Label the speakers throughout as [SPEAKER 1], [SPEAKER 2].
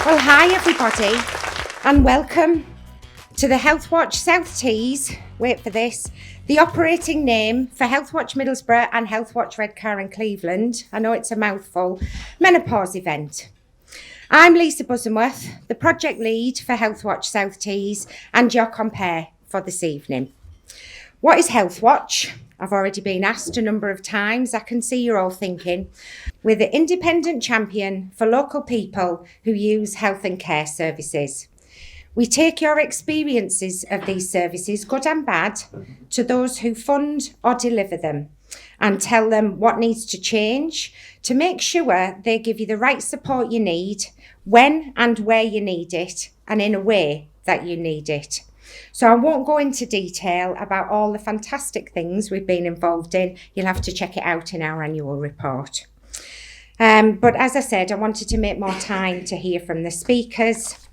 [SPEAKER 1] Well, hi everybody, and welcome to the Healthwatch South Tees. Wait for this. The operating name for Healthwatch Middlesbrough and Healthwatch Redcar and Cleveland. I know it's a mouthful. Menopause event. I'm Lisa Bussenworth, the project lead for Healthwatch South Tees and your compare for this evening. What is Healthwatch? I've already been asked a number of times. I can see you're all thinking. We're the independent champion for local people who use health and care services. We take your experiences of these services, good and bad, to those who fund or deliver them and tell them what needs to change to make sure they give you the right support you need, when and where you need it, and in a way that you need it. So I won't go into detail about all the fantastic things we've been involved in. You'll have to check it out in our annual report. But as I said, I wanted to make more time to hear from the speakers.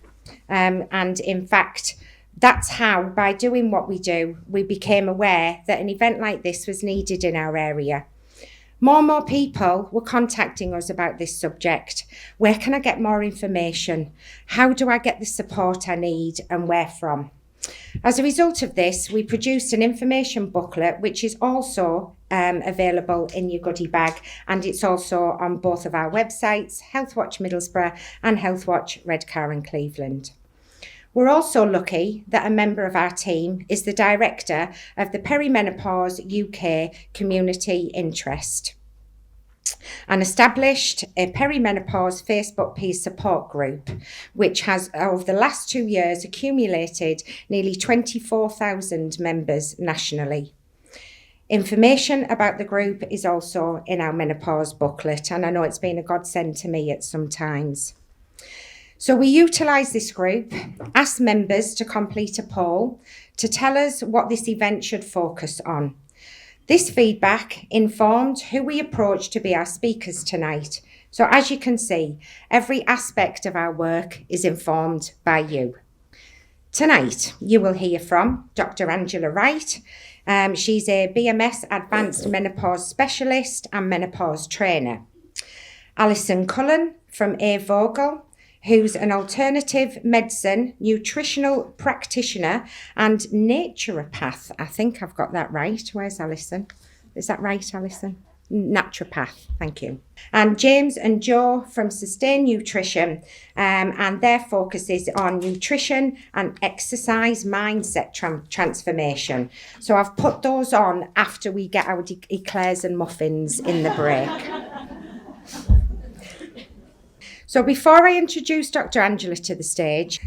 [SPEAKER 1] And in fact, that's how, by doing what we do, we became aware that an event like this was needed in our area. More and more people were contacting us about this subject. Where can I get more information? How do I get the support I need and where from? As a result of this, we produced an information booklet, which is also available in your goodie bag, and it's also on both of our websites, Healthwatch Middlesbrough and Healthwatch Redcar and Cleveland. We're also lucky that a member of our team is the director of the Perimenopause UK Community Interest and established a perimenopause Facebook peer support group, which has over the last 2 years accumulated nearly 24,000 members nationally. Information about the group is also in our menopause booklet, and I know it's been a godsend to me at some times. So we utilise this group, ask members to complete a poll to tell us what this event should focus on. This feedback informed who we approached to be our speakers tonight. So as you can see, every aspect of our work is informed by you. Tonight, you will hear from Dr. Angela Wright. She's a BMS Advanced Menopause Specialist and Menopause Trainer. Alison Cullen from A. Vogel, who's an alternative medicine nutritional practitioner and naturopath. I think I've got that right. Where's Alison? Is that right, Alison? Naturopath, thank you. And James and Joe from Sustain Nutrition, and their focus is on nutrition and exercise mindset transformation. So I've put those on after we get our eclairs and muffins in the break. So before I introduce Dr. Angela to the stage,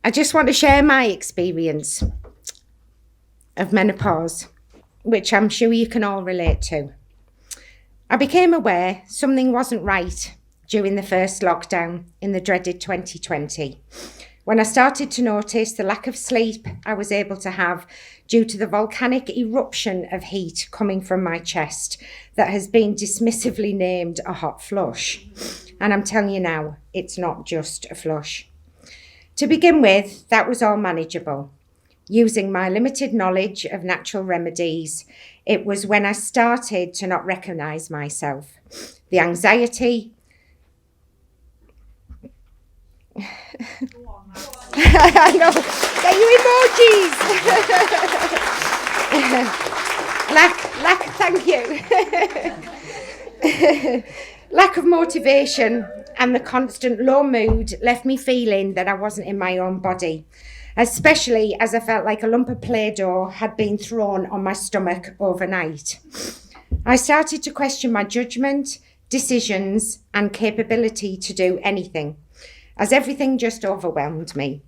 [SPEAKER 1] I just want to share my experience of menopause, which I'm sure you can all relate to. I became aware something wasn't right during the first lockdown in the dreaded 2020, when I started to notice the lack of sleep I was able to have due to the volcanic eruption of heat coming from my chest that has been dismissively named a hot flush. And I'm telling you now, it's not just a flush. To begin with, that was all manageable. Using my limited knowledge of natural remedies, it was when I started to not recognise myself. The anxiety. I know, get your emojis. Thank you. Lack of motivation and the constant low mood left me feeling that I wasn't in my own body, especially as I felt like a lump of Play-Doh had been thrown on my stomach overnight. I started to question my judgment, decisions, and capability to do anything, as everything just overwhelmed me.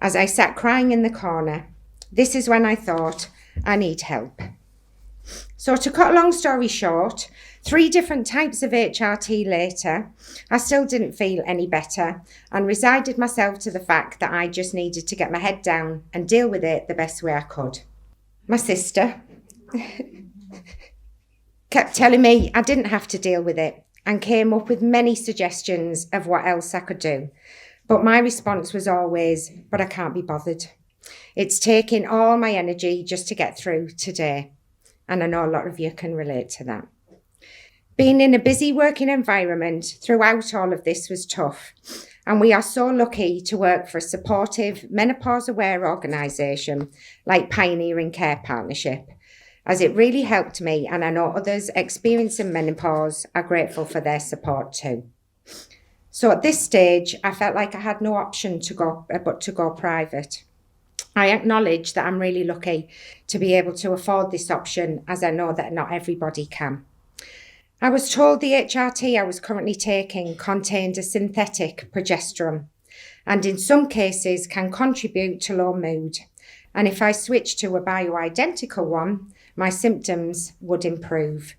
[SPEAKER 1] As I sat crying in the corner, this is when I thought, I need help. So to cut a long story short, 3 different types of HRT later, I still didn't feel any better and resigned myself to the fact that I just needed to get my head down and deal with it the best way I could. My sister kept telling me I didn't have to deal with it and came up with many suggestions of what else I could do. But my response was always, but I can't be bothered. It's taking all my energy just to get through today. And I know a lot of you can relate to that. Being in a busy working environment throughout all of this was tough. And we are so lucky to work for a supportive, menopause-aware organisation like Pioneering Care Partnership, as it really helped me, and I know others experiencing menopause are grateful for their support too. So at this stage, I felt like I had no option but to go private. I acknowledge that I'm really lucky to be able to afford this option, as I know that not everybody can. I was told the HRT I was currently taking contained a synthetic progesterone, and in some cases can contribute to low mood. And if I switched to a bioidentical one, my symptoms would improve.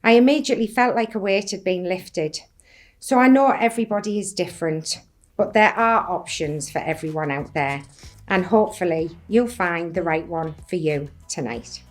[SPEAKER 1] I immediately felt like a weight had been lifted. So I know everybody is different, but there are options for everyone out there. And hopefully you'll find the right one for you tonight.